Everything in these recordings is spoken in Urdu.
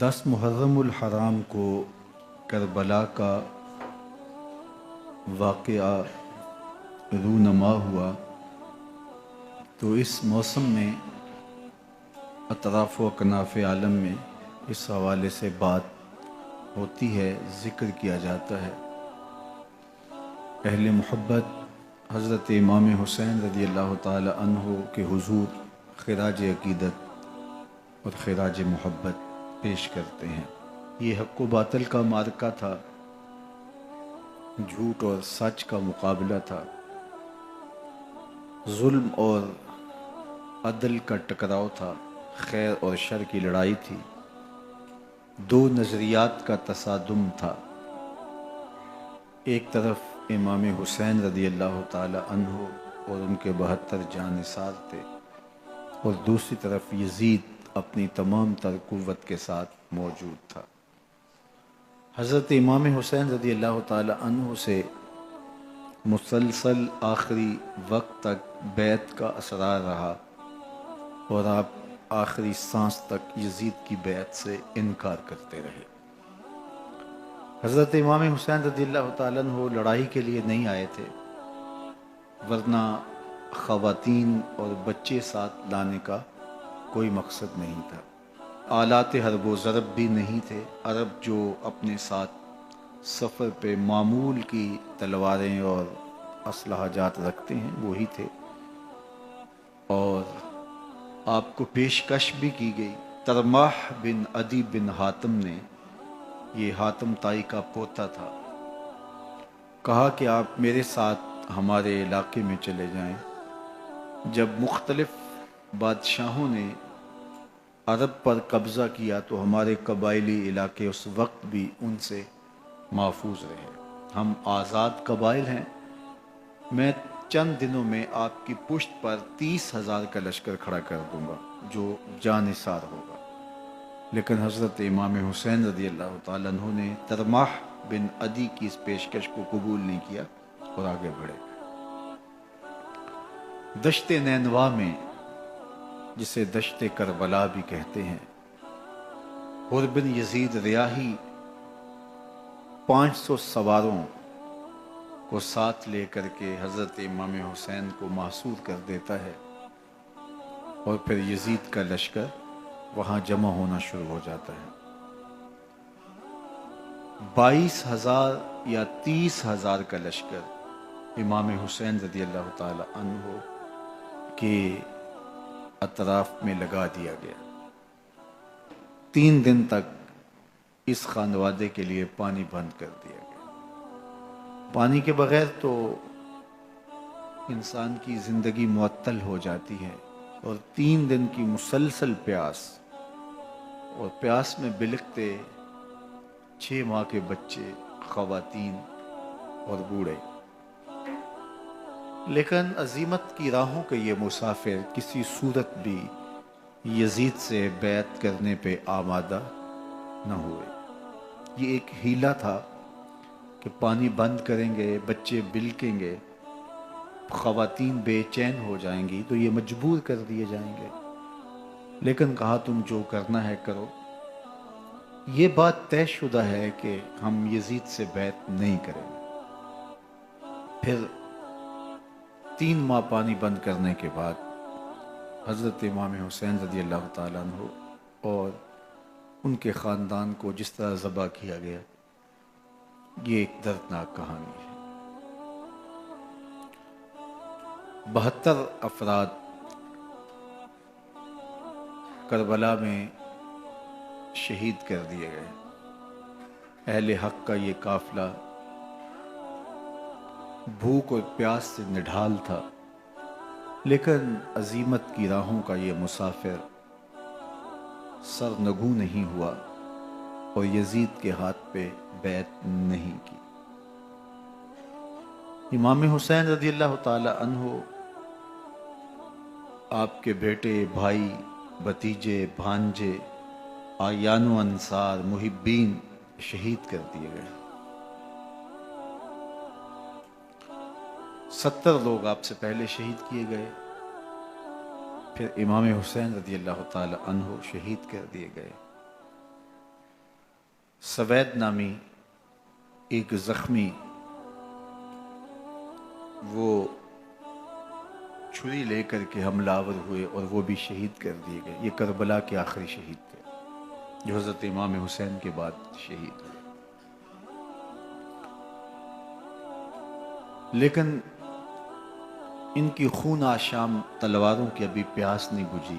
10 محرم الحرام کو کربلا کا واقعہ رونما ہوا تو اس موسم میں اطراف و اکناف عالم میں اس حوالے سے بات ہوتی ہے، ذکر کیا جاتا ہے۔ اہل محبت حضرت امام حسین رضی اللہ تعالی عنہ کے حضور خراج عقیدت اور خراج محبت پیش کرتے ہیں۔ یہ حق و باطل کا معرکہ تھا، جھوٹ اور سچ کا مقابلہ تھا، ظلم اور عدل کا ٹکراؤ تھا، خیر اور شر کی لڑائی تھی، دو نظریات کا تصادم تھا۔ ایک طرف امام حسین رضی اللہ تعالی عنہ اور ان کے 72 جانثار تھے، اور دوسری طرف یزید اپنی تمام تر قوت کے ساتھ موجود تھا۔ حضرت امام حسین رضی اللہ تعالی عنہ سے مسلسل آخری وقت تک بیعت کا اصرار رہا، اور آپ آخری سانس تک یزید کی بیعت سے انکار کرتے رہے۔ حضرت امام حسین رضی اللہ تعالیٰ عنہ لڑائی کے لیے نہیں آئے تھے، ورنہ خواتین اور بچے ساتھ لانے کا کوئی مقصد نہیں تھا۔ آلات حرب و ضرب بھی نہیں تھے۔ عرب جو اپنے ساتھ سفر پہ معمول کی تلواریں اور اسلحہ جات رکھتے ہیں وہی تھے، اور آپ کو پیشکش بھی کی گئی۔ ترماح بن عدی بن حاتم نے، یہ حاتم تائی کا پوتا تھا، کہا کہ آپ میرے ساتھ ہمارے علاقے میں چلے جائیں۔ جب مختلف بادشاہوں نے عرب پر قبضہ کیا تو ہمارے قبائلی علاقے اس وقت بھی ان سے محفوظ رہے۔ ہم آزاد قبائل ہیں، میں چند دنوں میں آپ کی پشت پر 30,000 کا لشکر کھڑا کر دوں گا جو جانثار ہوگا۔ لیکن حضرت امام حسین رضی اللہ تعالیٰ عنہ نے ترماح بن عدی کی اس پیشکش کو قبول نہیں کیا اور آگے بڑھے۔ دشت نینوا میں، جسے دشت کربلا بھی کہتے ہیں، حر بن یزید ریاحی 500 سواروں کو ساتھ لے کر کے حضرت امام حسین کو محصور کر دیتا ہے، اور پھر یزید کا لشکر وہاں جمع ہونا شروع ہو جاتا ہے۔ 22,000 یا 30,000 کا لشکر امام حسین رضی اللہ تعالی عنہ کے اطراف میں لگا دیا گیا۔ 3 دن تک اس خانوادے کے لیے پانی بند کر دیا گیا۔ پانی کے بغیر تو انسان کی زندگی معطل ہو جاتی ہے، اور 3 دن کی مسلسل پیاس، اور پیاس میں بلکتے 6 ماہ کے بچے، خواتین اور بوڑھے۔ لیکن عزیمت کی راہوں کے یہ مسافر کسی صورت بھی یزید سے بیعت کرنے پہ آمادہ نہ ہوئے۔ یہ ایک ہیلا تھا کہ پانی بند کریں گے، بچے بلکیں گے، خواتین بے چین ہو جائیں گی تو یہ مجبور کر دیے جائیں گے۔ لیکن کہا تم جو کرنا ہے کرو۔ یہ بات طے شدہ ہے کہ ہم یزید سے بیعت نہیں کریں گے۔ پھر 3 ماہ پانی بند کرنے کے بعد حضرت امام حسین رضی اللہ تعالیٰ عنہ اور ان کے خاندان کو جس طرح ذبح کیا گیا، یہ ایک دردناک کہانی ہے۔ 72 افراد کربلا میں شہید کر دیے گئے۔ اہل حق کا یہ قافلہ بھوک اور پیاس سے نڈھال تھا، لیکن عزیمت کی راہوں کا یہ مسافر سرنگوں نہیں ہوا اور یزید کے ہاتھ پہ بیعت نہیں کی۔ امام حسین رضی اللہ تعالی عنہ، آپ کے بیٹے، بھائی، بھتیجے، بھانجے، اعیان و انصار، محبین شہید کر دیے گئے۔ 70 لوگ آپ سے پہلے شہید کیے گئے، پھر امام حسین رضی اللہ تعالی عنہ شہید کر دیے گئے۔ سوید نامی ایک زخمی وہ چھری لے کر کے حملہ آور ہوئے اور وہ بھی شہید کر دیے گئے. یہ کربلا کے آخری شہید تھے جو حضرت امام حسین کے بعد شہید ہوئے. لیکن ان کی خون آشام تلواروں کی ابھی پیاس نہیں بجھی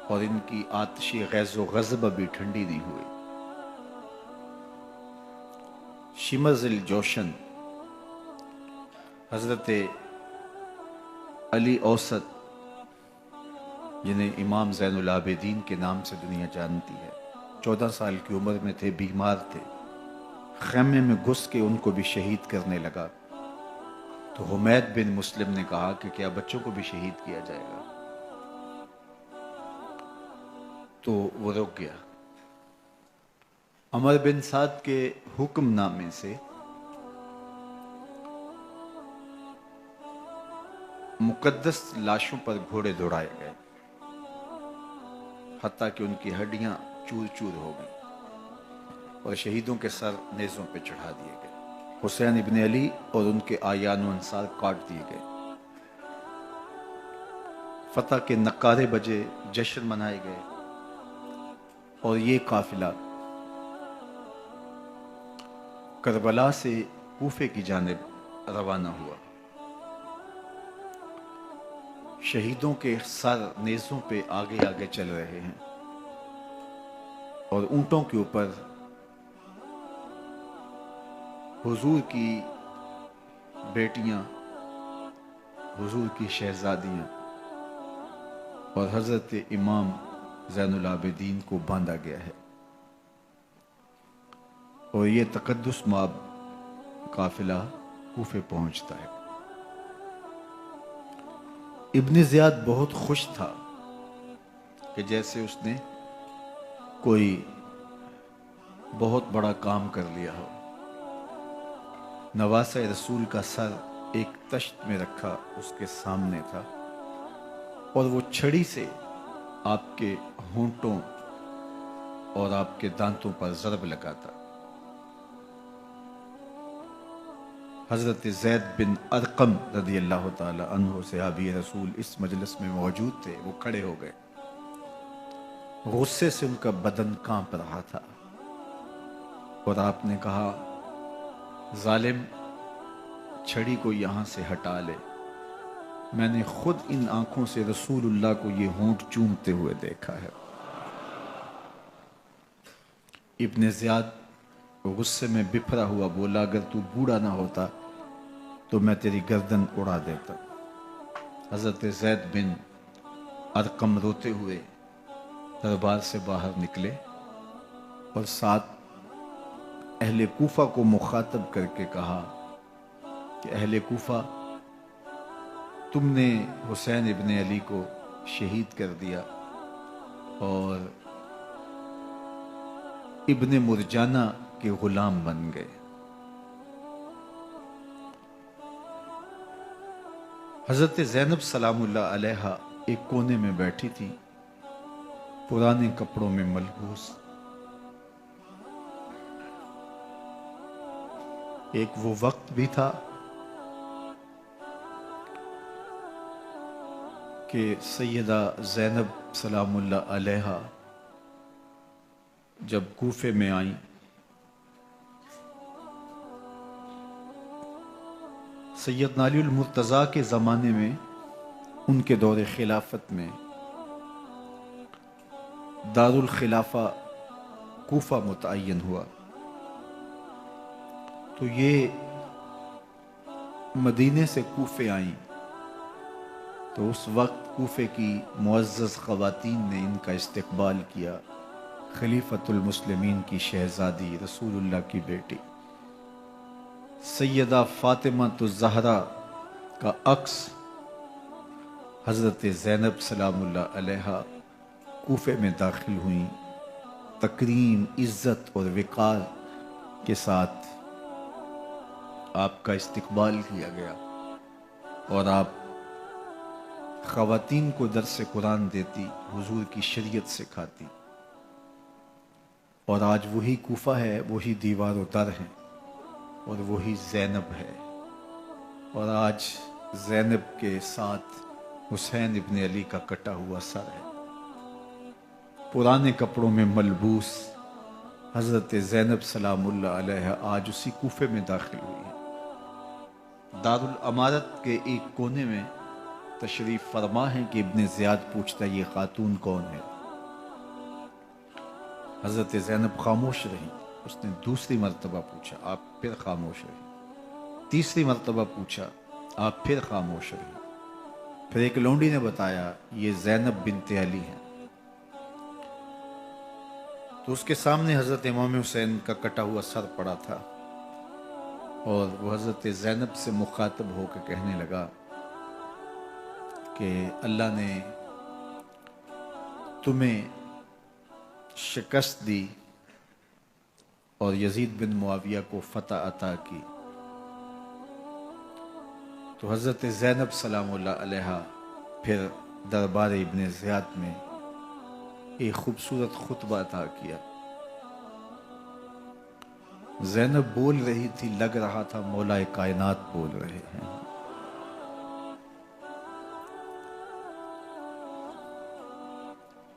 اور ان کی آتش غیظ و غضب ابھی ٹھنڈی نہیں ہوئی. شمز الجوشن حضرت علی اوسط جنہیں امام زین العابدین کے نام سے دنیا جانتی ہے، 14 سال کی عمر میں تھے، بیمار تھے. خیمے میں گھس کے ان کو بھی شہید کرنے لگا تو حمید بن مسلم نے کہا کہ کیا بچوں کو بھی شہید کیا جائے گا؟ تو وہ رک گیا. عمر بن سعد کے حکم نامے سے مقدس لاشوں پر گھوڑے دوڑائے گئے حتیٰ کہ ان کی ہڈیاں چور چور ہو گئیں اور شہیدوں کے سر نیزوں پہ چڑھا دیے گئے. حسین ابن علی اور ان کے آیان و انصار کاٹ دیے گئے. فتح کے نقارے بجے، جشن منائے گئے اور یہ قافلہ کربلا سے کوفے کی جانب روانہ ہوا. شہیدوں کے سر نیزوں پہ آگے آگے چل رہے ہیں اور اونٹوں کے اوپر حضور کی بیٹیاں، حضور کی شہزادیاں اور حضرت امام زین العابدین کو باندھا گیا ہے اور یہ تقدس مآب قافلہ کوفے پہنچتا ہے. ابن زیاد بہت خوش تھا کہ جیسے اس نے کوئی بہت بڑا کام کر لیا ہو. نواسہ رسول کا سر ایک تشت میں رکھا اس کے سامنے تھا اور وہ چھڑی سے آپ کے ہونٹوں اور آپ کے دانتوں پر ضرب لگاتا. حضرت زید بن ارقم رضی اللہ تعالی عنہ صحابی رسول اس مجلس میں موجود تھے. وہ کھڑے ہو گئے. غصے سے ان کا بدن کانپ رہا تھا اور آپ نے کہا، ظالم، چھڑی کو یہاں سے ہٹا لے. میں نے خود ان آنکھوں سے رسول اللہ کو یہ ہونٹ چومتے ہوئے دیکھا ہے. ابن زیاد غصے میں بپھرا ہوا بولا، اگر تو بوڑھا نہ ہوتا تو میں تیری گردن اڑا دیتا. حضرت زید بن ارقم روتے ہوئے دربار سے باہر نکلے اور ساتھ اہل کوفہ کو مخاطب کر کے کہا کہ اہل کوفہ، تم نے حسین ابن علی کو شہید کر دیا اور ابن مرجانہ کے غلام بن گئے. حضرت زینب سلام اللہ علیہا ایک کونے میں بیٹھی تھی، پرانے کپڑوں میں ملبوس. ایک وہ وقت بھی تھا کہ سیدہ زینب سلام اللہ علیہا جب کوفے میں آئیں سیدنا علی المرتضیٰ کے زمانے میں، ان کے دور خلافت میں دارالخلافہ کوفہ متعین ہوا. تو یہ مدینے سے کوفے آئیں تو اس وقت کوفے کی معزز خواتین نے ان کا استقبال کیا. خلیفۃ المسلمین کی شہزادی، رسول اللہ کی بیٹی سیدہ فاطمہ الزہرا کا عکس حضرت زینب سلام اللہ علیہا کوفے میں داخل ہوئیں. تکریم، عزت اور وقار کے ساتھ آپ کا استقبال کیا گیا اور آپ خواتین کو درس قرآن دیتی، حضور کی شریعت سکھاتی اور آج وہی کوفہ ہے، وہی دیوار و در ہے، اور وہی زینب ہے، اور آج زینب کے ساتھ حسین ابن علی کا کٹا ہوا سر ہے۔ پرانے کپڑوں میں ملبوس حضرت زینب سلام اللہ علیہ آج اسی کوفے میں داخل ہوئی ہے۔ دارالامارت کے ایک کونے میں تشریف فرما ہے کہ ابن زیاد پوچھتا ہے یہ خاتون کون ہے؟ حضرت زینب خاموش رہی۔ اس نے دوسری مرتبہ پوچھا، آپ پھر خاموش رہی۔ تیسری مرتبہ پوچھا، آپ پھر خاموش رہی۔ پھر ایک لونڈی نے بتایا یہ زینب بنت علی ہیں۔ تو اس کے سامنے حضرت امام حسین کا کٹا ہوا سر پڑا تھا، اور وہ حضرت زینب سے مخاطب ہو کے کہنے لگا کہ اللہ نے تمہیں شکست دی اور یزید بن معاویہ کو فتح عطا کی۔ تو حضرت زینب سلام اللہ علیہ پھر دربار ابن زیاد میں ایک خوبصورت خطبہ عطا کیا۔ زینب بول رہی تھی، لگ رہا تھا مولا کائنات بول رہے ہیں۔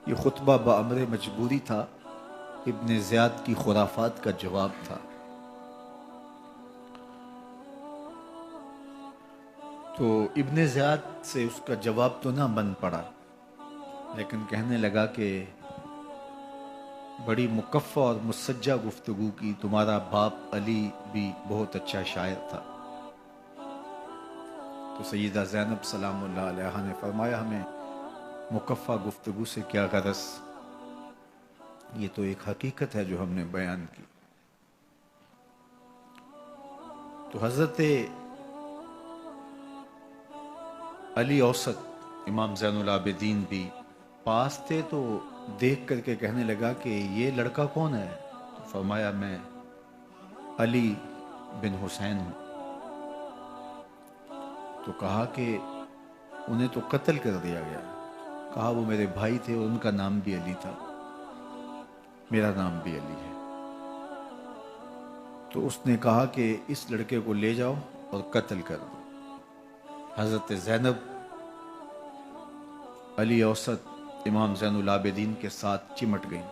یہ خطبہ بامر مجبوری تھا، ابن زیاد کی خرافات کا جواب تھا۔ تو ابن زیاد سے اس کا جواب تو نہ بن پڑا، لیکن کہنے لگا کہ بڑی مکفہ اور مسجع گفتگو کی، تمہارا باپ علی بھی بہت اچھا شاعر تھا۔ تو سیدہ زینب سلام اللہ علیہ نے فرمایا ہمیں مکفہ گفتگو سے کیا غرض، یہ تو ایک حقیقت ہے جو ہم نے بیان کی۔ تو حضرت علی اوسط امام زین العابدین بھی پاس تھے، تو دیکھ کر کے کہنے لگا کہ یہ لڑکا کون ہے؟ تو فرمایا میں علی بن حسین ہوں۔ تو کہا کہ انہیں تو قتل کر دیا گیا۔ کہا وہ میرے بھائی تھے اور ان کا نام بھی علی تھا، میرا نام بھی علی ہے۔ تو اس نے کہا کہ اس لڑکے کو لے جاؤ اور قتل کر دو۔ حضرت زینب علی اوسط امام زین العابدین کے ساتھ چمٹ گئیں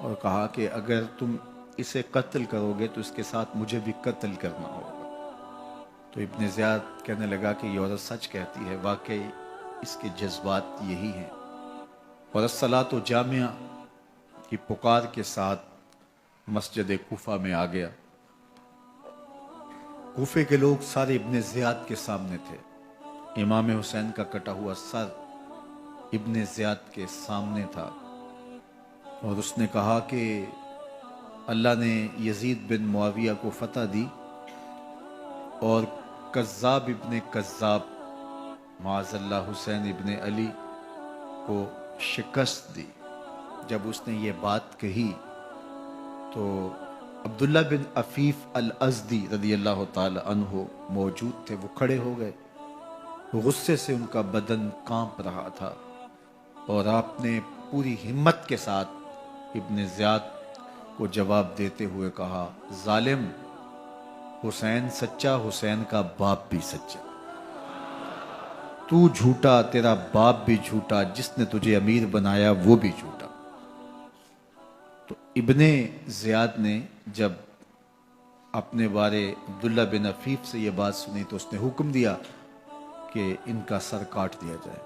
اور کہا کہ اگر تم اسے قتل کرو گے تو اس کے ساتھ مجھے بھی قتل کرنا ہوگا۔ تو ابن زیاد کہنے لگا کہ یہ عورت سچ کہتی ہے، واقعی اس کے جذبات یہی ہیں۔ اور الصلاۃ جامعہ کی پکار کے ساتھ مسجد کوفہ میں آ گیا۔ کوفے کے لوگ سارے ابن زیاد کے سامنے تھے۔ امام حسین کا کٹا ہوا سر ابن زیاد کے سامنے تھا، اور اس نے کہا کہ اللہ نے یزید بن معاویہ کو فتح دی اور کذاب ابن کذاب معاذ اللہ حسین ابن علی کو شکست دی۔ جب اس نے یہ بات کہی تو عبداللہ بن عفیف الازدی رضی اللہ تعالی عنہ موجود تھے، وہ کھڑے ہو گئے۔ غصے سے ان کا بدن کانپ رہا تھا، اور آپ نے پوری ہمت کے ساتھ ابن زیاد کو جواب دیتے ہوئے کہا، ظالم، حسین سچا، حسین کا باپ بھی سچا، تو جھوٹا، تیرا باپ بھی جھوٹا، جس نے تجھے امیر بنایا وہ بھی جھوٹا۔ تو ابن زیاد نے جب اپنے بارے عبداللہ بن عفیف سے یہ بات سنی تو اس نے حکم دیا کہ ان کا سر کاٹ دیا جائے،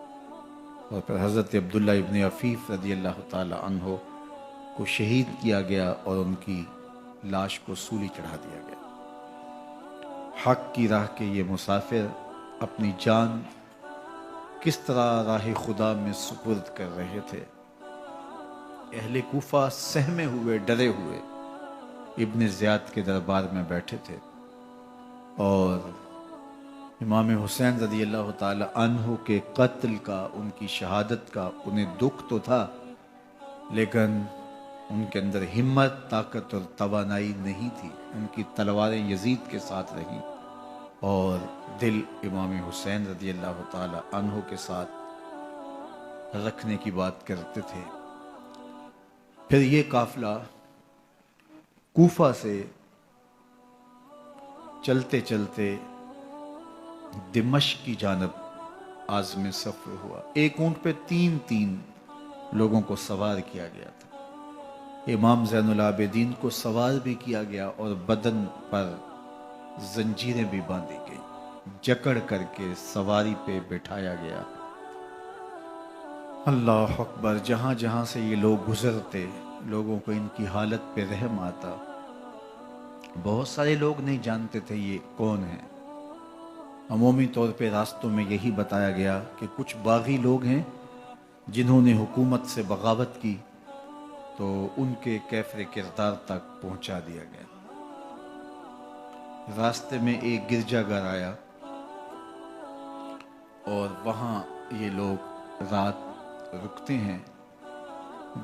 اور پھر حضرت عبداللہ ابن عفیف رضی اللہ تعالی عنہ کو شہید کیا گیا اور ان کی لاش کو سولی چڑھا دیا گیا۔ حق کی راہ کے یہ مسافر اپنی جان کس طرح راہ خدا میں سپرد کر رہے تھے۔ اہل کوفہ سہمے ہوئے، ڈرے ہوئے ابن زیاد کے دربار میں بیٹھے تھے، اور امام حسین رضی اللہ تعالی عنہ کے قتل کا، ان کی شہادت کا انہیں دکھ تو تھا، لیکن ان کے اندر ہمت، طاقت اور توانائی نہیں تھی۔ ان کی تلواریں یزید کے ساتھ رہیں اور دل امام حسین رضی اللہ تعالی عنہ کے ساتھ رکھنے کی بات کرتے تھے۔ پھر یہ قافلہ کوفہ سے چلتے چلتے دمشق کی جانب عازم سفر ہوا. ایک اونٹ پہ تین لوگوں کو سوار کیا گیا تھا. امام زین العابدین کو سوار بھی کیا گیا اور بدن پر زنجیریں بھی باندھی گئی. جکڑ کر کے سواری پہ بٹھایا گیا. اللہ اکبر. جہاں جہاں سے یہ لوگ گزرتے لوگوں کو ان کی حالت پہ رحم آتا. بہت سارے لوگ نہیں جانتے تھے یہ کون ہیں. عمومی طور پہ راستوں میں یہی بتایا گیا کہ کچھ باغی لوگ ہیں جنہوں نے حکومت سے بغاوت کی تو ان کے کیفر کردار تک پہنچا دیا گیا. راستے میں ایک گرجا گھر آیا اور وہاں یہ لوگ رات رکتے ہیں.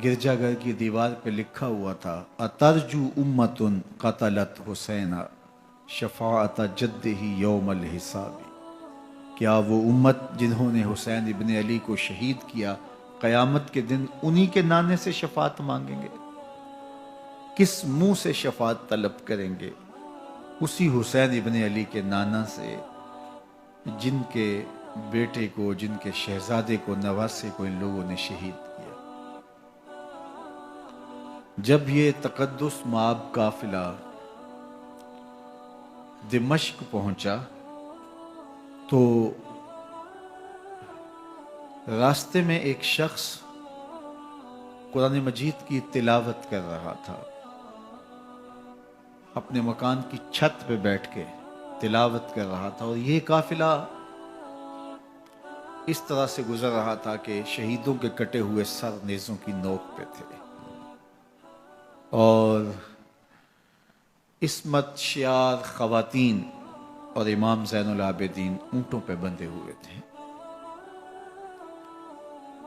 گرجا گھر کی دیوار پہ لکھا ہوا تھا اترجو امت قتلت حسینا شفاعت جدہ یوم الحساب. کیا وہ امت جنہوں نے حسین ابن علی کو شہید کیا قیامت کے دن انہی کے نانے سے شفاعت مانگیں گے؟ کس منہ سے شفاعت طلب کریں گے؟ اسی حسین ابن علی کے نانا سے جن کے بیٹے کو، جن کے شہزادے کو، نواسے کو ان لوگوں نے شہید کیا. جب یہ تقدس مآب قافلہ دمشق پہنچا تو راستے میں ایک شخص قرآن مجید کی تلاوت کر رہا تھا. اپنے مکان کی چھت پہ بیٹھ کے تلاوت کر رہا تھا اور یہ قافلہ اس طرح سے گزر رہا تھا کہ شہیدوں کے کٹے ہوئے سر نیزوں کی نوک پہ تھے اور عصمت شیار خواتین اور امام زین العابدین اونٹوں پہ بندھے ہوئے تھے.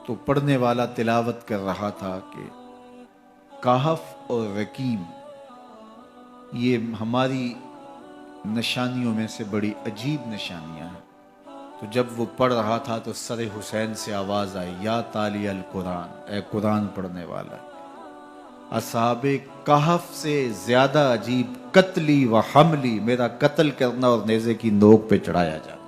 تو پڑھنے والا تلاوت کر رہا تھا کہ کہف اور رقیم یہ ہماری نشانیوں میں سے بڑی عجیب نشانیاں ہیں. تو جب وہ پڑھ رہا تھا تو سر حسین سے آواز آئی یا تالی القرآن، اے قرآن پڑھنے والا. اصحاب کہف سے زیادہ عجیب قتلی و حملی، میرا قتل کرنا اور نیزے کی نوک پہ چڑھایا جانا.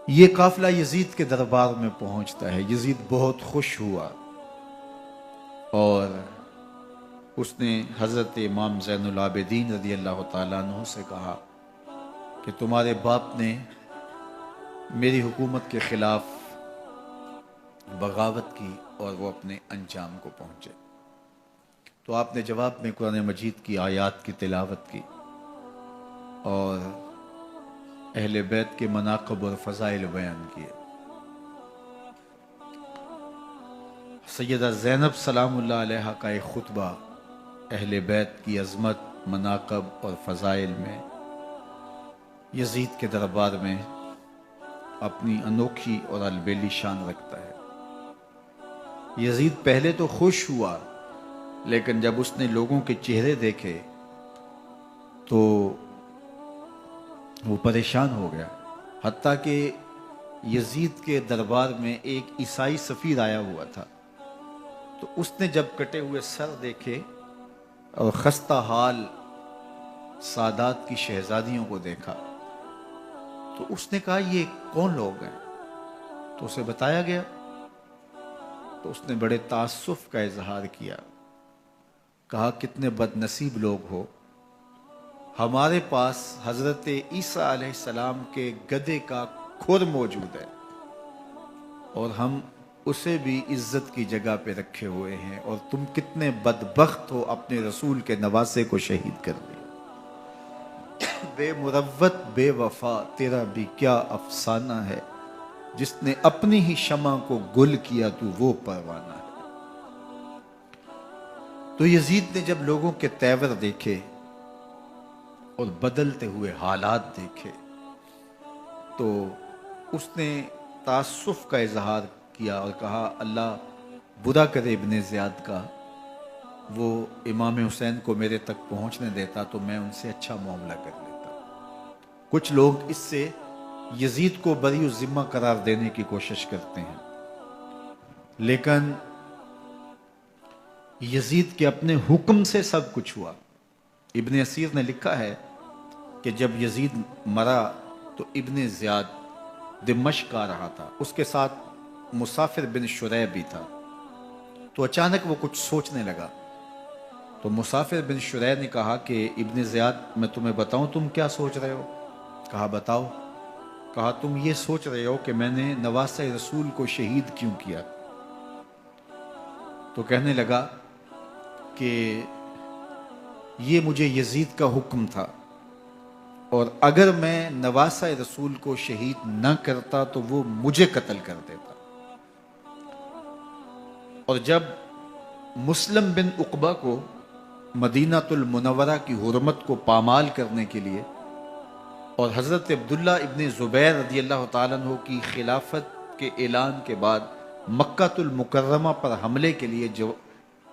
یہ قافلہ یزید کے دربار میں پہنچتا ہے. یزید بہت خوش ہوا اور اس نے حضرت امام زین العابدین رضی اللہ تعالیٰ عنہ سے کہا کہ تمہارے باپ نے میری حکومت کے خلاف بغاوت کی اور وہ اپنے انجام کو پہنچے. تو آپ نے جواب میں قرآن مجید کی آیات کی تلاوت کی اور اہل بیت کے مناقب اور فضائل بیان کیے. سیدہ زینب سلام اللہ علیہ کا ایک خطبہ اہل بیت کی عظمت، مناقب اور فضائل میں یزید کے دربار میں اپنی انوکھی اور البیلی شان رکھتا ہے. یزید پہلے تو خوش ہوا لیکن جب اس نے لوگوں کے چہرے دیکھے تو وہ پریشان ہو گیا. حتیٰ کہ یزید کے دربار میں ایک عیسائی سفیر آیا ہوا تھا تو اس نے جب کٹے ہوئے سر دیکھے اور خستہ حال سادات کی شہزادیوں کو دیکھا تو اس نے کہا یہ کون لوگ ہیں؟ تو اسے بتایا گیا تو اس نے بڑے تعصف کا اظہار کیا. کہا کتنے بد نصیب لوگ ہو، ہمارے پاس حضرت عیسیٰ علیہ السلام کے گدھے کا کھر موجود ہے اور ہم اسے بھی عزت کی جگہ پہ رکھے ہوئے ہیں، اور تم کتنے بدبخت ہو اپنے رسول کے نواسے کو شہید کر دیا. بے مروت بے وفا تیرا بھی کیا افسانہ ہے، جس نے اپنی ہی شمع کو گل کیا تو وہ پروانہ ہے. تو یزید نے جب لوگوں کے تیور دیکھے اور بدلتے ہوئے حالات دیکھے تو اس نے تعصف کا اظہار کیا اور کہا اللہ برا کرے ابن زیاد کا، وہ امام حسین کو میرے تک پہنچنے دیتا تو میں ان سے اچھا معاملہ کر لیتا. کچھ لوگ اس سے یزید کو بری الذمہ قرار دینے کی کوشش کرتے ہیں لیکن یزید کے اپنے حکم سے سب کچھ ہوا۔ ابن اسیر نے لکھا ہے کہ جب یزید مرا تو ابن زیاد دمشق آ رہا تھا، اس کے ساتھ مسافر بن شریح بھی تھا، تو اچانک وہ کچھ سوچنے لگا۔ تو مسافر بن شریح نے کہا کہ ابن زیاد میں تمہیں بتاؤں تم کیا سوچ رہے ہو؟ کہا بتاؤ۔ کہا تم یہ سوچ رہے ہو کہ میں نے نواسہ رسول کو شہید کیوں کیا؟ تو کہنے لگا کہ یہ مجھے یزید کا حکم تھا، اور اگر میں نواسہ رسول کو شہید نہ کرتا تو وہ مجھے قتل کر دیتا۔ اور جب مسلم بن عقبہ کو مدینہ المنورہ کی حرمت کو پامال کرنے کے لیے اور حضرت عبداللہ ابن زبیر رضی اللہ تعالیٰ عنہ کی خلافت کے اعلان کے بعد مکہ المکرمہ پر حملے کے لیے جو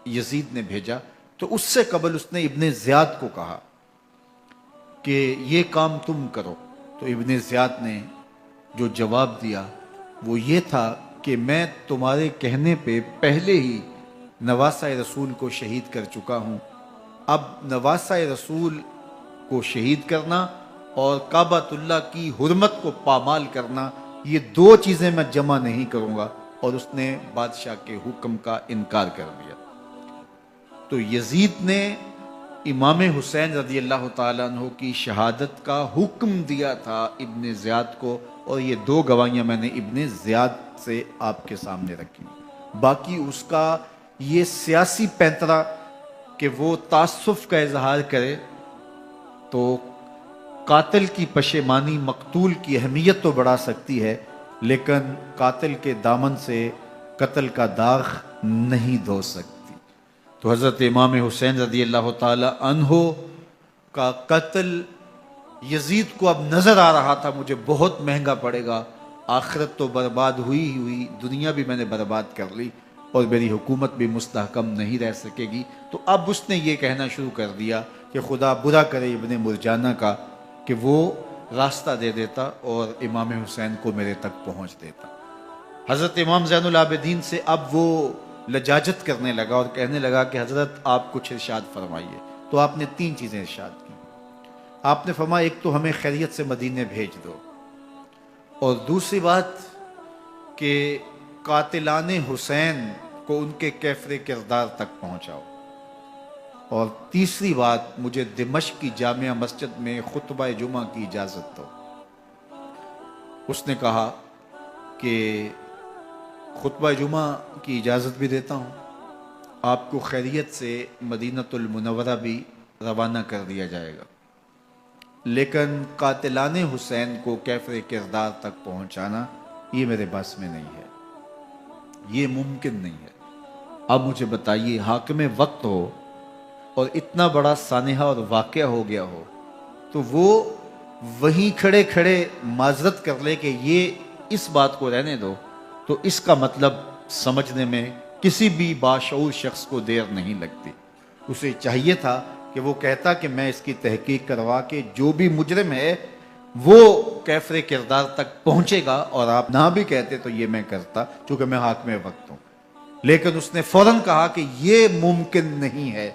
یزید نے بھیجا، تو اس سے قبل اس نے ابن زیاد کو کہا کہ یہ کام تم کرو۔ تو ابن زیاد نے جو جواب دیا وہ یہ تھا کہ میں تمہارے کہنے پہ پہلے ہی نواسہ رسول کو شہید کر چکا ہوں، اب نواسہ رسول کو شہید کرنا اور کعبۃ اللہ کی حرمت کو پامال کرنا، یہ دو چیزیں میں جمع نہیں کروں گا، اور اس نے بادشاہ کے حکم کا انکار کر دیا۔ تو یزید نے امام حسین رضی اللہ تعالیٰ عنہ کی شہادت کا حکم دیا تھا ابن زیاد کو، اور یہ دو گواہیاں میں نے ابن زیاد سے آپ کے سامنے رکھی۔ باقی اس کا یہ سیاسی پینترا کہ وہ تعصب کا اظہار کرے، تو قاتل کی پشیمانی مقتول کی اہمیت تو بڑھا سکتی ہے، لیکن قاتل کے دامن سے قتل کا داغ نہیں دھو سکتی۔ تو حضرت امام حسین رضی اللہ تعالی عنہ کا قتل یزید کو اب نظر آ رہا تھا مجھے بہت مہنگا پڑے گا، آخرت تو برباد ہوئی ہی ہوئی، دنیا بھی میں نے برباد کر لی، اور میری حکومت بھی مستحکم نہیں رہ سکے گی۔ تو اب اس نے یہ کہنا شروع کر دیا کہ خدا برا کرے ابن مرجانہ کا کہ وہ راستہ دے دیتا اور امام حسین کو میرے تک پہنچ دیتا۔ حضرت امام زین العابدین سے اب وہ لجاجت کرنے لگا اور کہنے لگا کہ حضرت آپ کچھ ارشاد فرمائیے۔ تو آپ نے تین چیزیں ارشاد کی۔ آپ نے فرمایا ایک تو ہمیں خیریت سے مدینے بھیج دو، اور دوسری بات کہ قاتلان حسین کو ان کے کیفر کردار تک پہنچاؤ، اور تیسری بات مجھے دمشق کی جامعہ مسجد میں خطبہ جمعہ کی اجازت دو۔ اس نے کہا کہ خطبہ جمعہ کی اجازت بھی دیتا ہوں، آپ کو خیریت سے مدینہ المنورہ بھی روانہ کر دیا جائے گا، لیکن قاتلان حسین کو کیفر کردار تک پہنچانا یہ میرے بس میں نہیں ہے، یہ ممکن نہیں ہے۔ اب مجھے بتائیے، حاکم وقت ہو اور اتنا بڑا سانحہ اور واقعہ ہو گیا ہو، تو وہ وہیں کھڑے کھڑے معذرت کر لے کہ یہ اس بات کو رہنے دو، تو اس کا مطلب سمجھنے میں کسی بھی باشعور شخص کو دیر نہیں لگتی۔ اسے چاہیے تھا کہ وہ کہتا کہ میں اس کی تحقیق کروا کے جو بھی مجرم ہے وہ کیفر کردار تک پہنچے گا، اور آپ نہ بھی کہتے تو یہ میں کرتا چونکہ میں حاکم وقت ہوں، لیکن اس نے فوراً کہا کہ یہ ممکن نہیں ہے۔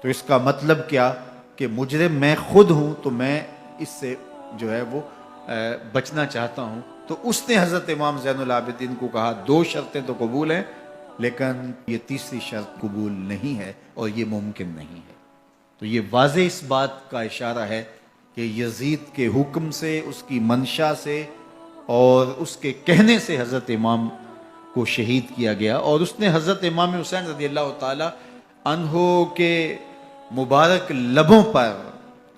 تو اس کا مطلب کیا کہ مجرم میں خود ہوں، تو میں اس سے جو ہے وہ بچنا چاہتا ہوں۔ تو اس نے حضرت امام زین العابدین کو کہا دو شرطیں تو قبول ہیں، لیکن یہ تیسری شرط قبول نہیں ہے اور یہ ممکن نہیں ہے۔ تو یہ واضح اس بات کا اشارہ ہے کہ یزید کے حکم سے، اس کی منشا سے اور اس کے کہنے سے حضرت امام کو شہید کیا گیا، اور اس نے حضرت امام حسین رضی اللہ تعالی عنہ کے مبارک لبوں پر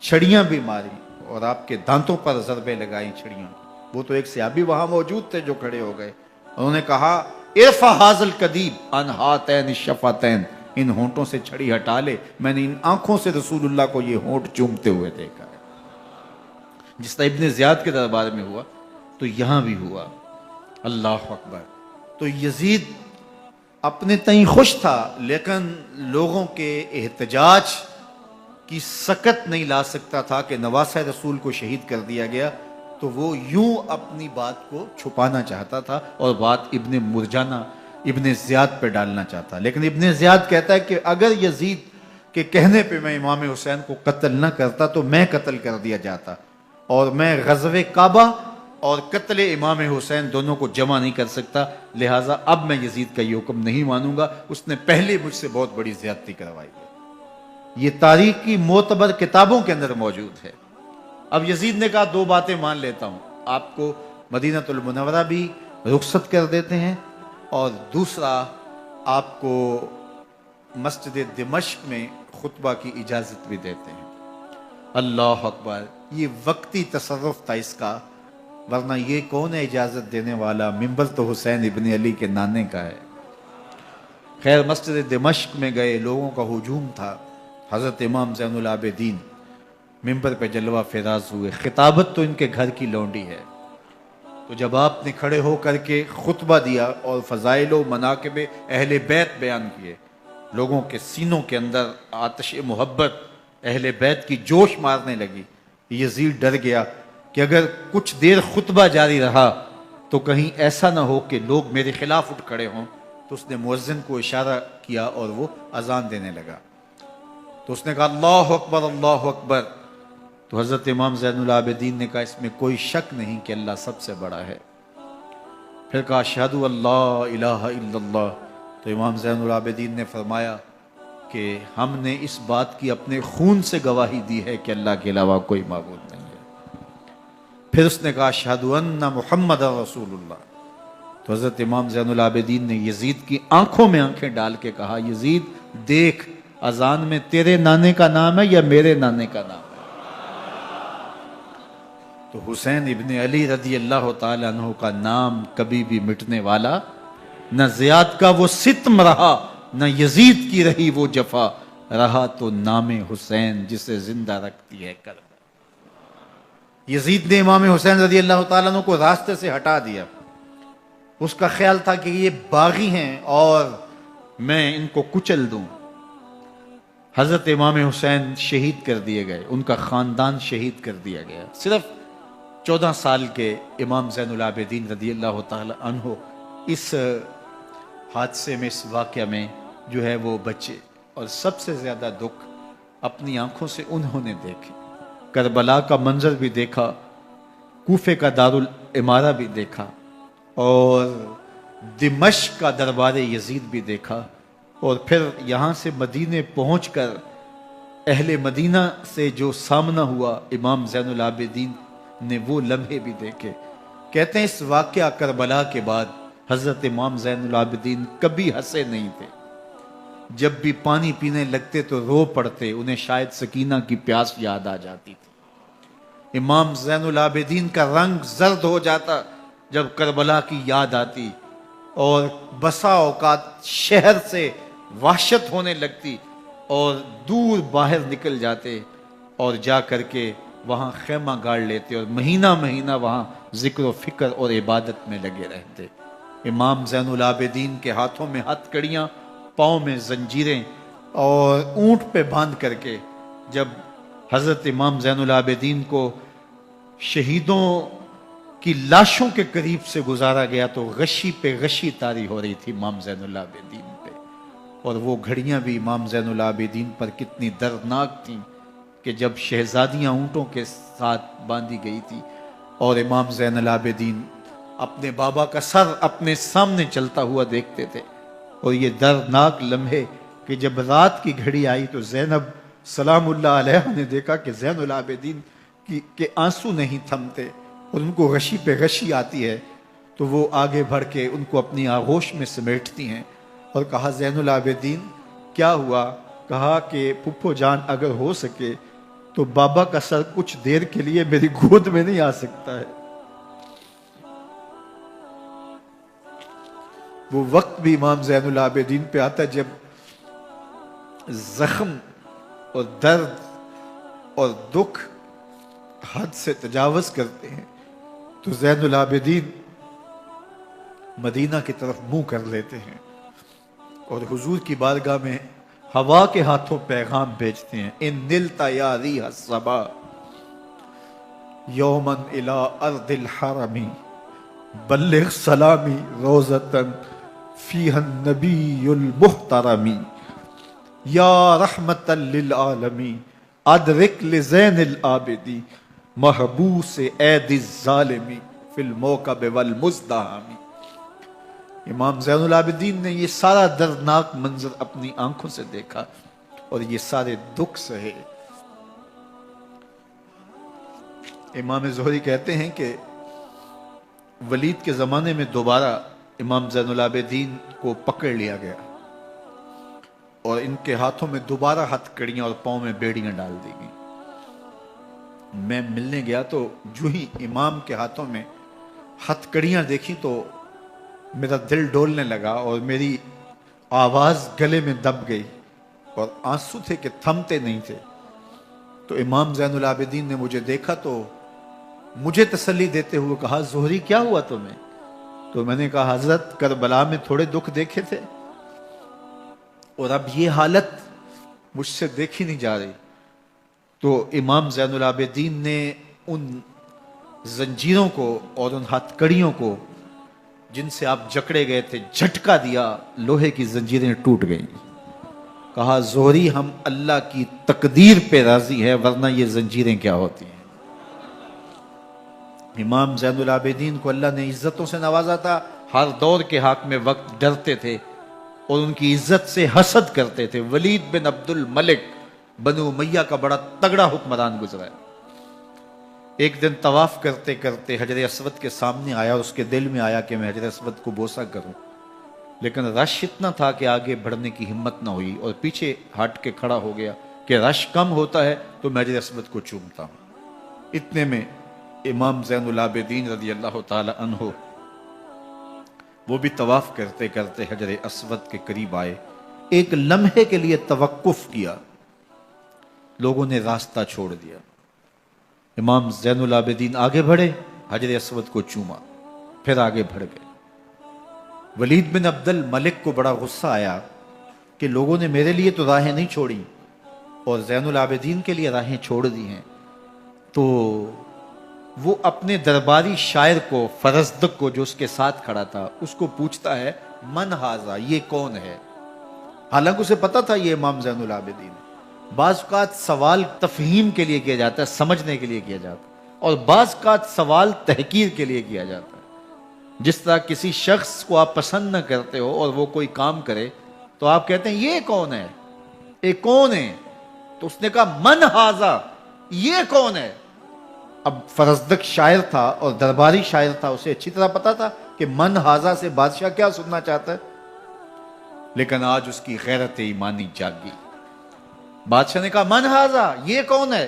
چھڑیاں بھی ماری اور آپ کے دانتوں پر ضربیں لگائیں چھڑیوں کی۔ وہ تو ایک صحابی وہاں موجود تھے جو کھڑے ہو گئے، انہوں نے کہا ارفع ھذا القدیب عن ھاتین الشفتین، ان ہونٹوں سے چھڑی ہٹا لے، میں نے ان آنکھوں سے رسول اللہ کو یہ ہونٹ چومتے ہوئے دیکھا ہے۔ جس طرح ابن زیاد کے دربار میں ہوا تو یہاں بھی ہوا۔ اللہ اکبر۔ تو یزید اپنے تئیں خوش تھا، لیکن لوگوں کے احتجاج کی سکت نہیں لا سکتا تھا کہ نواسہ رسول کو شہید کر دیا گیا، تو وہ یوں اپنی بات کو چھپانا چاہتا تھا، اور بات ابن مرجانہ ابن زیاد پہ ڈالنا چاہتا، لیکن ابن زیاد کہتا ہے کہ اگر یزید کے کہنے پہ میں امام حسین کو قتل نہ کرتا تو میں قتل کر دیا جاتا، اور میں غزوہ کعبہ اور قتل امام حسین دونوں کو جمع نہیں کر سکتا، لہٰذا اب میں یزید کا یہ حکم نہیں مانوں گا، اس نے پہلے مجھ سے بہت بڑی زیادتی کروائی ہے۔ یہ تاریخ کی معتبر کتابوں کے اندر موجود ہے۔ اب یزید نے کہا دو باتیں مان لیتا ہوں، آپ کو مدینہ المنورہ بھی رخصت کر دیتے ہیں، اور دوسرا آپ کو مسجد دمشق میں خطبہ کی اجازت بھی دیتے ہیں۔ اللہ اکبر، یہ وقتی تصرف تھا اس کا، ورنہ یہ کون ہے اجازت دینے والا؟ ممبر تو حسین ابن علی کے نانے کا ہے۔ خیر، مسجد دمشق میں گئے، لوگوں کا ہجوم تھا، حضرت امام زین العابدین ممبر پہ جلوہ فراز ہوئے، خطابت تو ان کے گھر کی لونڈی ہے، تو جب آپ نے کھڑے ہو کر کے خطبہ دیا اور فضائل و مناقب اہل بیت بیان کیے، لوگوں کے سینوں کے اندر آتش محبت اہل بیت کی جوش مارنے لگی۔ یزید ڈر گیا کہ اگر کچھ دیر خطبہ جاری رہا تو کہیں ایسا نہ ہو کہ لوگ میرے خلاف اٹھ کھڑے ہوں، تو اس نے مؤذن کو اشارہ کیا اور وہ اذان دینے لگا، تو اس نے کہا اللہ اکبر اللہ اکبر، تو حضرت امام زین العابدین نے کہا اس میں کوئی شک نہیں کہ اللہ سب سے بڑا ہے۔ پھر کہا اشہد اللہ الہ الا اللہ، تو امام زین العابدین نے فرمایا کہ ہم نے اس بات کی اپنے خون سے گواہی دی ہے کہ اللہ کے علاوہ کوئی معبود نہیں ہے۔ پھر اس نے کہا اشہد ان محمد رسول اللہ، تو حضرت امام زین العابدین نے یزید کی آنکھوں میں آنکھیں ڈال کے کہا یزید دیکھ، اذان میں تیرے نانے کا نام ہے یا میرے نانے کا نام ہے؟ تو حسین ابن علی رضی اللہ تعالیٰ عنہ کا نام کبھی بھی مٹنے والا نہ زیاد کا وہ ستم رہا، نہ یزید کی رہی وہ جفا، رہا تو نام حسین جسے زندہ رکھتی ہے کربلا۔ یزید نے امام حسین رضی اللہ تعالیٰ عنہ کو راستے سے ہٹا دیا، اس کا خیال تھا کہ یہ باغی ہیں اور میں ان کو کچل دوں۔ حضرت امام حسین شہید کر دیے گئے، ان کا خاندان شہید کر دیا گیا۔ صرف 14 سال کے امام زین العابدین رضی اللہ تعالی عنہ اس حادثے میں، اس واقعہ میں جو ہے وہ بچے، اور سب سے زیادہ دکھ اپنی آنکھوں سے انہوں نے دیکھے، کربلا کا منظر بھی دیکھا، کوفے کا دارالعمارہ بھی دیکھا، اور دمشق کا دربار یزید بھی دیکھا، اور پھر یہاں سے مدینے پہنچ کر اہل مدینہ سے جو سامنا ہوا امام زین العابدین نے وہ لمحے بھی دیکھے۔ کہتے ہیں اس واقعہ کربلا کے بعد حضرت امام زین العابدین کبھی ہنسے نہیں تھے، جب بھی پانی پینے لگتے تو رو پڑتے، انہیں شاید سکینہ کی پیاس یاد آ جاتی تھی۔ امام زین العابدین کا رنگ زرد ہو جاتا جب کربلا کی یاد آتی، اور بسا اوقات شہر سے وحشت ہونے لگتی اور دور باہر نکل جاتے اور جا کر کے وہاں خیمہ گاڑ لیتے اور مہینہ مہینہ وہاں ذکر و فکر اور عبادت میں لگے رہتے۔ امام زین العابدین کے ہاتھوں میں ہتھ کڑیاں، پاؤں میں زنجیریں، اور اونٹ پہ باندھ کر کے جب حضرت امام زین العابدین کو شہیدوں کی لاشوں کے قریب سے گزارا گیا تو غشی پہ غشی طاری ہو رہی تھی امام زین العابدین پہ، اور وہ گھڑیاں بھی امام زین العابدین پر کتنی دردناک تھیں کہ جب شہزادیاں اونٹوں کے ساتھ باندھی گئی تھی اور امام زین العابدین اپنے بابا کا سر اپنے سامنے چلتا ہوا دیکھتے تھے، اور یہ دردناک لمحے کہ جب رات کی گھڑی آئی تو زینب سلام اللہ علیہ نے دیکھا کہ زین العابدین کے آنسو نہیں تھمتے اور ان کو غشی پہ غشی آتی ہے، تو وہ آگے بڑھ کے ان کو اپنی آغوش میں سمیٹتی ہیں اور کہا زین العابدین کیا ہوا؟ کہا کہ پھپھو جان اگر ہو سکے تو بابا کا سر کچھ دیر کے لیے میری گود میں نہیں آ سکتا ہے۔ وہ وقت بھی امام زین العابدین پہ آتا جب زخم اور درد اور دکھ حد سے تجاوز کرتے ہیں تو زین العابدین مدینہ کی طرف منہ کر لیتے ہیں اور حضور کی بارگاہ میں ہوا کے ہاتھوں پیغام بھیجتے ہیں، ان نلت یا ریح الصبا یوما الی ارض الحرم بلغ سلامی روزتن فیہ النبی المحترمی یا رحمت للعالمین ادرک لزین العابدی محبوس عید الظالمی فی الموکب والمزدحمی۔ امام زین العابدین نے یہ سارا دردناک منظر اپنی آنکھوں سے دیکھا اور یہ سارے دکھ سہے۔ امام زہری کہتے ہیں کہ ولید کے زمانے میں دوبارہ امام زین العابدین کو پکڑ لیا گیا اور ان کے ہاتھوں میں دوبارہ ہتھ کڑیاں اور پاؤں میں بیڑیاں ڈال دی گئیں۔ میں ملنے گیا تو جو ہی امام کے ہاتھوں میں ہتھ کڑیاں دیکھی تو میرا دل ڈولنے لگا اور میری آواز گلے میں دب گئی اور آنسو تھے کہ تھمتے نہیں تھے۔ تو امام زین العابدین نے مجھے دیکھا تو مجھے تسلی دیتے ہوئے کہا زہری کیا ہوا تمہیں؟ تو میں نے کہا حضرت کربلا میں تھوڑے دکھ دیکھے تھے اور اب یہ حالت مجھ سے دیکھی نہیں جا رہی۔ تو امام زین العابدین نے ان زنجیروں کو اور ان ہتھ کڑیوں کو جن سے آپ جکڑے گئے تھے جھٹکا دیا، لوہے کی زنجیریں ٹوٹ گئیں۔ کہا زہری ہم اللہ کی تقدیر پہ راضی ہے ورنہ یہ زنجیریں کیا ہوتی ہیں۔ امام زین العابدین کو اللہ نے عزتوں سے نوازا تھا، ہر دور کے حاکم وقت ڈرتے تھے اور ان کی عزت سے حسد کرتے تھے۔ ولید بن عبد الملک بنو امیہ کا بڑا تگڑا حکمران گزرا ہے۔ ایک دن طواف کرتے کرتے حجر اسود کے سامنے آیا اور اس کے دل میں آیا کہ میں حجر اسود کو بوسہ کروں، لیکن رش اتنا تھا کہ آگے بڑھنے کی ہمت نہ ہوئی اور پیچھے ہٹ کے کھڑا ہو گیا کہ رش کم ہوتا ہے تو میں حجر اسود کو چومتا ہوں۔ اتنے میں امام زین العابدین رضی اللہ تعالی عنہ وہ بھی طواف کرتے کرتے حجر اسود کے قریب آئے، ایک لمحے کے لیے توقف کیا، لوگوں نے راستہ چھوڑ دیا۔ امام زین العابدین آگے بڑھے، حجر اسود کو چوما، پھر آگے بڑھ گئے۔ ولید بن عبد الملک کو بڑا غصہ آیا کہ لوگوں نے میرے لیے تو راہیں نہیں چھوڑی اور زین العابدین کے لیے راہیں چھوڑ دی ہیں۔ تو وہ اپنے درباری شاعر کو، فرزدق کو جو اس کے ساتھ کھڑا تھا، اس کو پوچھتا ہے من ہاذا، یہ کون ہے؟ حالانکہ اسے پتا تھا یہ امام زین العابدین ہے۔ بعض اوقات سوال تفہیم کے لیے کیا جاتا ہے، سمجھنے کے لیے کیا جاتا ہے، اور بعض اوقات سوال تحقیر کے لیے کیا جاتا ہے۔ جس طرح کسی شخص کو آپ پسند نہ کرتے ہو اور وہ کوئی کام کرے تو آپ کہتے ہیں یہ کون ہے، یہ کون ہے؟ تو اس نے کہا من ہاذا، یہ کون ہے؟ اب فرزدق شاعر تھا اور درباری شاعر تھا، اسے اچھی طرح پتا تھا کہ من ہاذا سے بادشاہ کیا سننا چاہتا ہے، لیکن آج اس کی غیرت ایمانی جاگی۔ بادشاہ نے کہا من ہاذا، یہ کون ہے؟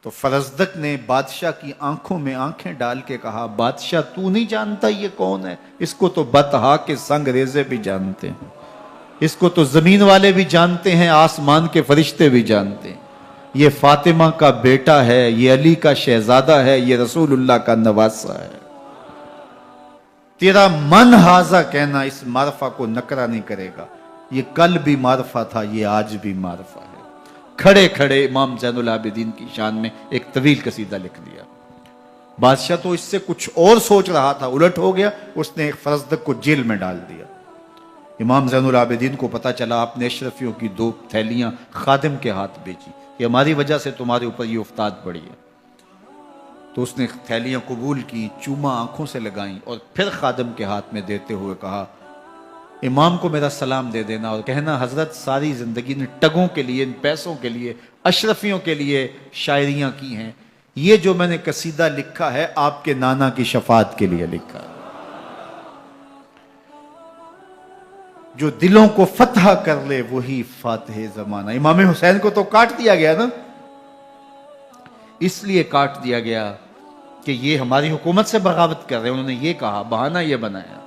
تو فرزدق نے بادشاہ کی آنکھوں میں آنکھیں ڈال کے کہا بادشاہ تو نہیں جانتا یہ کون ہے؟ اس کو تو بطحا کے سنگ ریزے بھی جانتے ہیں، اس کو تو زمین والے بھی جانتے ہیں، آسمان کے فرشتے بھی جانتے ہیں۔ یہ فاطمہ کا بیٹا ہے، یہ علی کا شہزادہ ہے، یہ رسول اللہ کا نواسہ ہے۔ تیرا من ہاذا کہنا اس معرفہ کو نکرا نہیں کرے گا، یہ کل بھی معرفہ تھا، یہ آج بھی معرفہ ہے۔ کھڑے کھڑے امام زین العابدین کی شان میں ایک طویل قصیدہ لکھ دیا۔ بادشاہ تو اس سے کچھ اور سوچ رہا تھا، الٹ ہو گیا، اس نے ایک فرزدق کو جیل میں ڈال دیا۔ امام زین العابدین کو پتا چلا آپ نے اشرفیوں کی 2 تھیلیاں خادم کے ہاتھ بیچی کہ ہماری وجہ سے تمہارے اوپر یہ افتاد پڑی ہے۔ تو اس نے تھیلیاں قبول کی، چوما آنکھوں سے لگائیں اور پھر خادم کے ہاتھ میں دیتے ہوئے کہا امام کو میرا سلام دے دینا اور کہنا حضرت ساری زندگی نے ٹگوں کے لیے، ان پیسوں کے لیے، اشرفیوں کے لیے شاعریاں کی ہیں، یہ جو میں نے قصیدہ لکھا ہے آپ کے نانا کی شفاعت کے لیے لکھا ہے۔ جو دلوں کو فتح کر لے وہی فاتح زمانہ۔ امام حسین کو تو کاٹ دیا گیا نا، اس لیے کاٹ دیا گیا کہ یہ ہماری حکومت سے بغاوت کر رہے ہیں، انہوں نے یہ کہا، بہانہ یہ بنایا،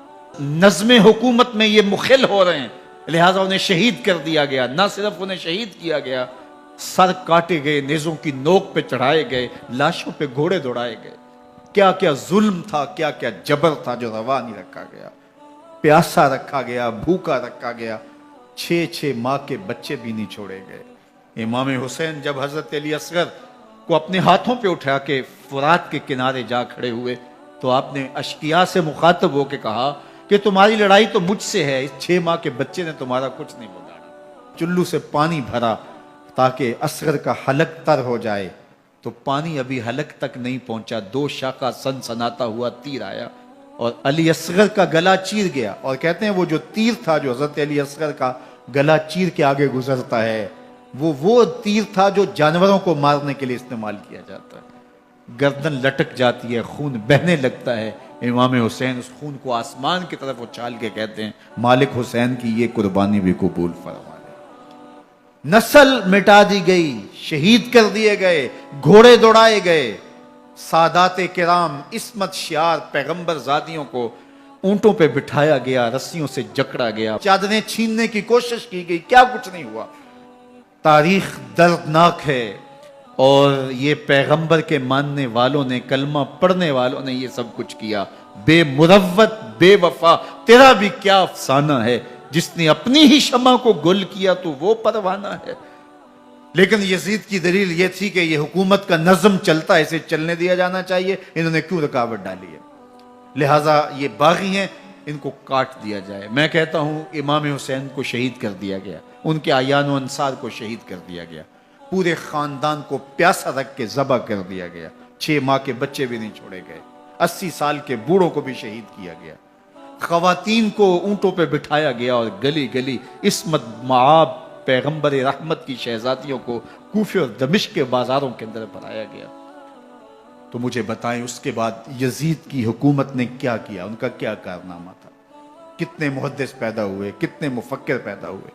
نظم حکومت میں یہ مخل ہو رہے ہیں، لہٰذا انہیں شہید کر دیا گیا۔ نہ صرف انہیں شہید کیا گیا، سر کاٹے گئے، نیزوں کی نوک پہ چڑھائے گئے، لاشوں پہ گھوڑے دوڑائے گئے۔ کیا کیا ظلم تھا، کیا کیا جبر تھا جو روا نہیں رکھا گیا۔ پیاسا رکھا گیا، بھوکا رکھا گیا، 6 ماہ کے بچے بھی نہیں چھوڑے گئے۔ امام حسین جب حضرت علی اصغر کو اپنے ہاتھوں پہ اٹھا کے فرات کے کنارے جا کھڑے ہوئے تو آپ نے اشقیاء سے مخاطب ہو کے کہا کہ تمہاری لڑائی تو مجھ سے ہے، اس 6 ماہ کے بچے نے تمہارا کچھ نہیں بگاڑا۔ چلو سے پانی بھرا تاکہ اصغر کا حلق تر ہو جائے، تو پانی ابھی حلق تک نہیں پہنچا، 2 شاخہ سن سناتا ہوا تیر آیا اور علی اصغر کا گلا چیر گیا۔ اور کہتے ہیں وہ جو تیر تھا جو حضرت علی اصغر کا گلا چیر کے آگے گزرتا ہے، وہ تیر تھا جو جانوروں کو مارنے کے لیے استعمال کیا جاتا ہے۔ گردن لٹک جاتی ہے، خون بہنے لگتا ہے۔ امام حسین اس خون کو آسمان کی طرف اچھال کے کہتے ہیں مالک حسین کی یہ قربانی بھی قبول فرما لے۔ نسل مٹا دی گئی، شہید کر دیے گئے، گھوڑے دوڑائے گئے، سادات کرام عصمت شیار پیغمبر زادیوں کو اونٹوں پہ بٹھایا گیا، رسیوں سے جکڑا گیا، چادریں چھیننے کی کوشش کی گئی، کیا کچھ نہیں ہوا۔ تاریخ دردناک ہے، اور یہ پیغمبر کے ماننے والوں نے، کلمہ پڑھنے والوں نے یہ سب کچھ کیا۔ بے مروت، بے وفا، تیرا بھی کیا افسانہ ہے، جس نے اپنی ہی شمع کو گل کیا تو وہ پروانہ ہے۔ لیکن یزید کی دلیل یہ تھی کہ یہ حکومت کا نظم چلتا ہے، اسے چلنے دیا جانا چاہیے، انہوں نے کیوں رکاوٹ ڈالی ہے، لہٰذا یہ باغی ہیں، ان کو کاٹ دیا جائے۔ میں کہتا ہوں امام حسین کو شہید کر دیا گیا، ان کے اعیان و انصار کو شہید کر دیا گیا، پورے خاندان کو پیاسا رکھ کے ذبح کر دیا گیا، 6 ماہ کے بچے بھی نہیں چھوڑے گئے، 80 سال کے بوڑھوں کو بھی شہید کیا گیا، خواتین کو اونٹوں پہ بٹھایا گیا، اور گلی گلی عصمت معاب پیغمبر رحمت کی شہزادیوں کو کوفے اور دمشق کے بازاروں کے اندر بھرایا گیا۔ تو مجھے بتائیں اس کے بعد یزید کی حکومت نے کیا کیا، ان کا کیا کارنامہ تھا؟ کتنے محدث پیدا ہوئے، کتنے مفکر پیدا ہوئے،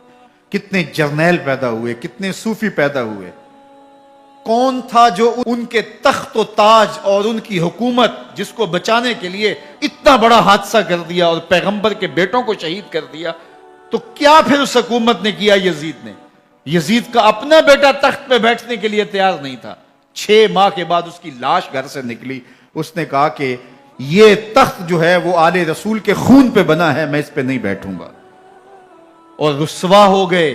کتنے جرنیل پیدا ہوئے، کتنے صوفی پیدا ہوئے؟ کون تھا جو ان کے تخت و تاج اور ان کی حکومت جس کو بچانے کے لیے اتنا بڑا حادثہ کر دیا اور پیغمبر کے بیٹوں کو شہید کر دیا؟ تو کیا پھر اس حکومت نے کیا؟ یزید نے، یزید کا اپنا بیٹا تخت پہ بیٹھنے کے لیے تیار نہیں تھا۔ 6 ماہ کے بعد اس کی لاش گھر سے نکلی، اس نے کہا کہ یہ تخت جو ہے وہ آل رسول کے خون پہ بنا ہے، میں اس پہ نہیں بیٹھوں گا، اور رسوا ہو گئے۔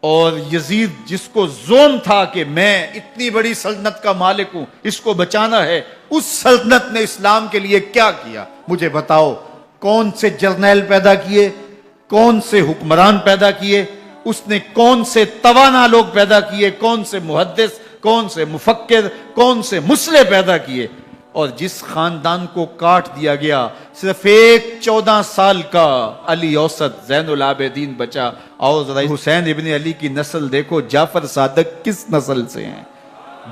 اور یزید جس کو زوم تھا کہ میں اتنی بڑی سلطنت کا مالک ہوں، اس کو بچانا ہے، اس سلطنت نے اسلام کے لیے کیا کیا؟ مجھے بتاؤ، کون سے جرنیل پیدا کیے، کون سے حکمران پیدا کیے، اس نے کون سے توانا لوگ پیدا کیے، کون سے محدث، کون سے مفکر، کون سے مسلح پیدا کیے؟ اور جس خاندان کو کاٹ دیا گیا، صرف ایک 14 سال کا علی اوسط زین العابدین بچا۔ اور ذرا حسین ابن علی کی نسل دیکھو، جعفر صادق کس نسل سے ہیں،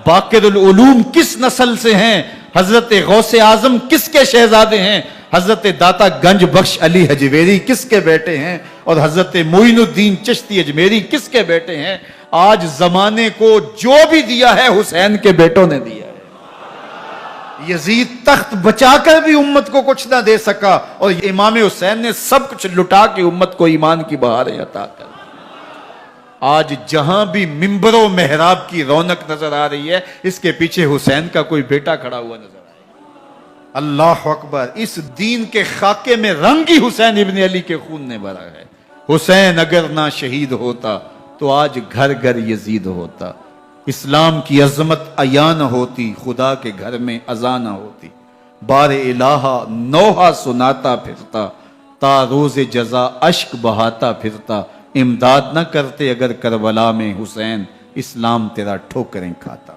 باقر العلوم کس نسل سے ہیں، حضرت غوث اعظم کس کے شہزادے ہیں، حضرت داتا گنج بخش علی حجویری کس کے بیٹے ہیں، اور حضرت معین الدین چشتی اجمیری کس کے بیٹے ہیں؟ آج زمانے کو جو بھی دیا ہے حسین کے بیٹوں نے دیا ہے۔ یزید تخت بچا کر بھی امت کو کچھ نہ دے سکا، اور امام حسین نے سب کچھ لٹا کے امت کو ایمان کی بہاریں عطا کر۔ آج جہاں بھی ممبر و محراب کی رونق نظر آ رہی ہے، اس کے پیچھے حسین کا کوئی بیٹا کھڑا ہوا نظر آ رہا ہے۔ اللہ اکبر! اس دین کے خاکے میں رنگ ہی حسین ابن علی کے خون نے بھرا ہے۔ حسین اگر نہ شہید ہوتا تو آج گھر گھر یزید ہوتا، اسلام کی عظمت عیاں نہ ہوتی، خدا کے گھر میں اذان نہ ہوتی، بار الہ نوحہ سناتا پھرتا، تا روز جزا اشک بہاتا پھرتا، امداد نہ کرتے اگر کربلا میں حسین، اسلام تیرا ٹھوکریں کھاتا۔